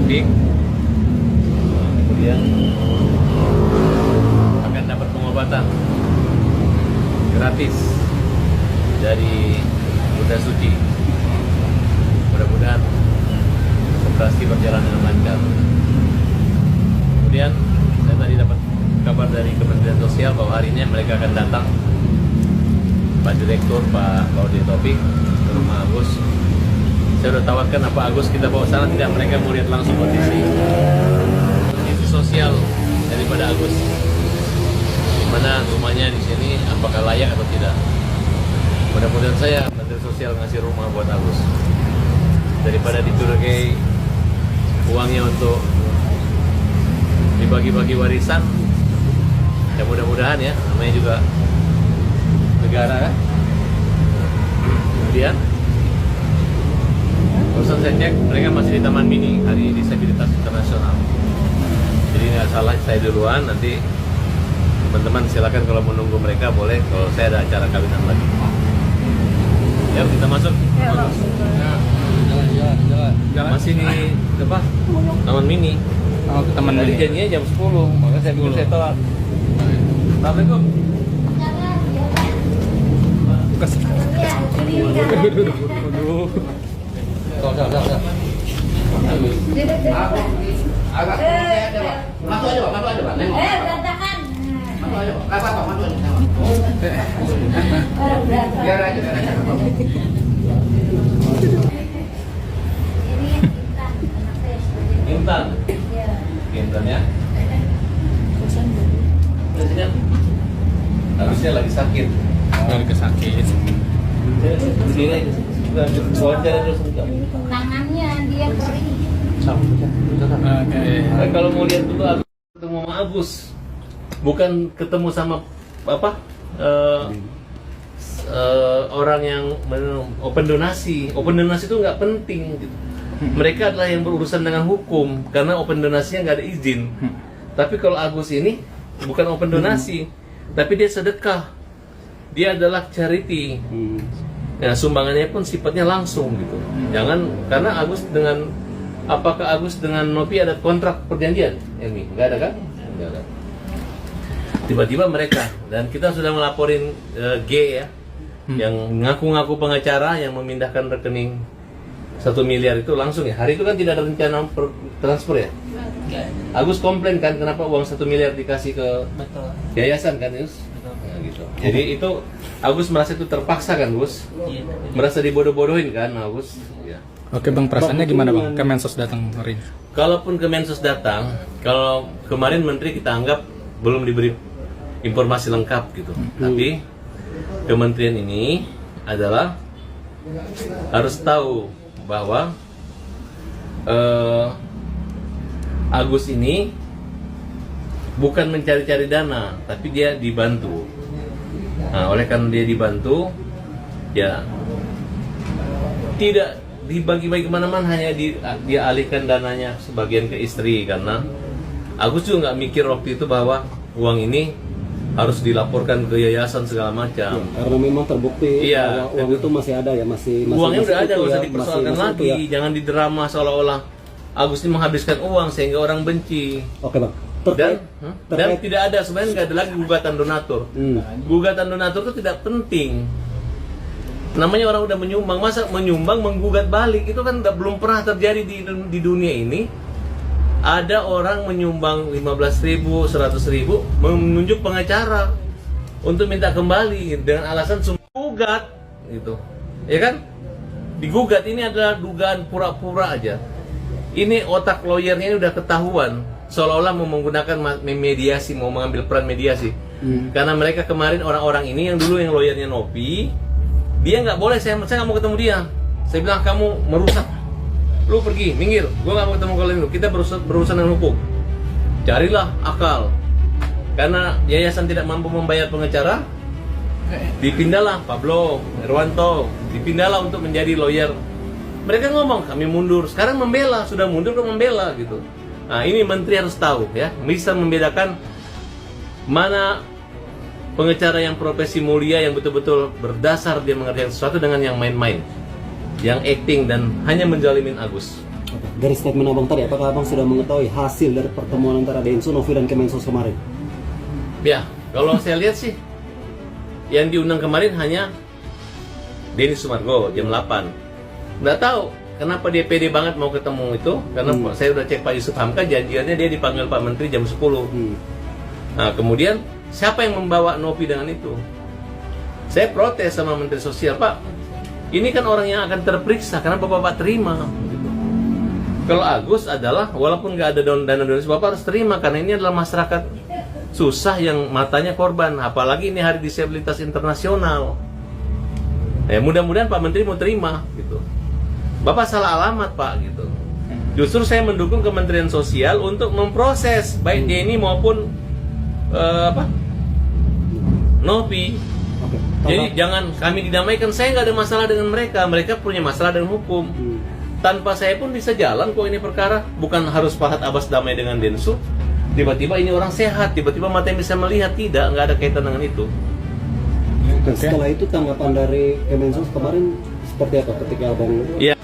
Taufik. Kemudian akan dapat pengobatan gratis dari Bunda Suci. Mudah-mudahan operasi berjalan dengan lancar. Kemudian saya tadi dapat kabar dari Kementerian Sosial bahwa hari ini mereka akan datang, Pak Direktur, Pak Laude Taufik, ke rumah Agus. Saya sudah tawarkan apa Agus kita bawa sana, tidak, mereka mau lihat langsung kondisi sosial daripada Agus, gimana rumahnya di sini, apakah layak atau tidak. Mudah-mudahan saya Menteri Sosial ngasih rumah buat Agus daripada dicurigai uangnya untuk dibagi-bagi warisan. Ya mudah-mudahan ya, namanya juga negara kan. Kemudian barusan saya cek, mereka masih di Taman Mini, Hari Disabilitas Internasional. Jadi nggak salah saya duluan, nanti teman-teman silakan kalau menunggu mereka boleh, kalau saya ada acara kawinan lagi. Ya kita masuk. Ya, Jalan. Masih di apa? Taman Mini. Oh, ke teman Tadi ini. janjinya jam 10, makanya saya pikir saya telat. Assalamualaikum. Masuk aja, Pak. Berantakan. Masuk aja, Pak. Masuk aja. Biar aja. Ini Intan. ya. Intan ya. Presiden harusnya lagi sakit. Lagi sakit. Berdiri aja. Wawancara terus sebentar. Tangannya dia perih. Kalau mau lihat dulu Agus ketemu sama Agus, bukan ketemu sama apa orang yang open donasi. Open donasi itu nggak penting. Mereka adalah yang berurusan dengan hukum karena open donasinya nggak ada izin. Tapi kalau Agus ini bukan open donasi, tapi dia sedekah. Dia adalah charity. Nah, sumbangannya pun sifatnya langsung gitu. Jangan karena Agus dengan apakah Agus dengan Nopi ada kontrak perjanjian? Ini nggak ada kan? Nggak ada. Tiba-tiba mereka, dan kita sudah melaporin G ya, yang ngaku-ngaku pengacara yang memindahkan rekening 1 miliar itu langsung ya. Hari itu kan tidak ada rencana transfer ya. Agus komplain kan kenapa uang 1 miliar dikasih ke yayasan kan Yus? Nah, gitu. Jadi itu Agus merasa itu terpaksa kan Gus? Merasa dibodoh-bodohin kan Agus? Ya. Oke Bang, perasaannya gimana Bang? Kemensos datang hari ini. Kalaupun Kemensos datang, kalau kemarin Menteri kita anggap belum diberi informasi lengkap gitu. Tapi Kementerian ini adalah harus tahu bahwa Agus ini bukan mencari-cari dana, tapi dia dibantu. Nah, oleh karena dia dibantu, ya tidak dibagi-bagi kemana-mana, hanya dia alihkan dananya sebagian ke istri, karena Agus juga nggak mikir waktu itu bahwa uang ini harus dilaporkan ke yayasan segala macam. Ya, karena memang terbukti Iya, bahwa uang itu masih ada ya, masih uangnya udah ada, utuh nggak usah ya, dipersoalkan masih lagi. utuh ya. Jangan didrama seolah-olah Agus ini menghabiskan uang sehingga orang benci. Oke Bang. Dan terkait tidak ada, sebenarnya nggak ada lagi gugatan donatur. Gugatan donatur itu tidak penting. Namanya orang udah menyumbang, masa menyumbang menggugat balik itu kan belum pernah terjadi di dunia ini. Ada orang menyumbang 15.000, 100.000, menunjuk pengacara untuk minta kembali dengan alasan gugat, gitu, ya kan? Digugat ini adalah dugaan pura-pura aja. Ini otak lawyernya ini udah ketahuan, seolah-olah mau menggunakan mediasi, mau mengambil peran mediasi. Karena mereka kemarin orang-orang ini yang dulu yang lawyernya Nopi, dia nggak boleh, saya nggak mau ketemu dia. Saya bilang kamu merusak. Lu pergi, minggir, gue gak mau ketemu kalian lu. Kita berurusan dengan hukum. Carilah akal. Karena yayasan tidak mampu membayar pengacara, dipindahlah Pablo, Irwanto, dipindahlah untuk menjadi lawyer. Mereka ngomong, kami mundur. Sekarang membela, sudah mundur ke membela gitu. Nah ini menteri harus tahu ya, bisa membedakan mana pengacara yang profesi mulia, yang betul-betul berdasar dia mengerjakan sesuatu, dengan yang main-main, yang acting dan hanya menjalimin Agus. Dari statement abang tadi, apakah abang sudah mengetahui hasil dari pertemuan antara Densu, Novi dan Kemensos kemarin? Ya, kalau saya lihat sih yang diundang kemarin hanya Denny Sumargo jam 8. Nggak tahu kenapa dia pede banget mau ketemu itu, karena saya udah cek Pak Yusuf Hamka, janjiannya dia dipanggil Pak Menteri jam 10. Nah, kemudian siapa yang membawa Novi dengan itu? Saya protes sama Menteri Sosial, Pak, ini kan orang yang akan terperiksa, kenapa Bapak terima? Kalau Agus adalah, walaupun nggak ada dana donasi, Bapak harus terima, karena ini adalah masyarakat susah yang matanya korban, apalagi ini Hari Disabilitas Internasional. Ya, mudah-mudahan Pak Menteri mau terima, gitu. Bapak salah alamat, Pak, gitu. Justru saya mendukung Kementerian Sosial untuk memproses baik Denny maupun Novi. Jadi jangan kami didamaikan. Saya nggak ada masalah dengan mereka. Mereka punya masalah dengan hukum. Tanpa saya pun bisa jalan kok ini perkara. Bukan harus Fahad Abbas damai dengan Densu. Tiba-tiba ini orang sehat, tiba-tiba matanya bisa melihat. Tidak, nggak ada kaitan dengan itu. Dan setelah itu tanggapan dari Kemensos kemarin seperti apa ketika abang? Ya.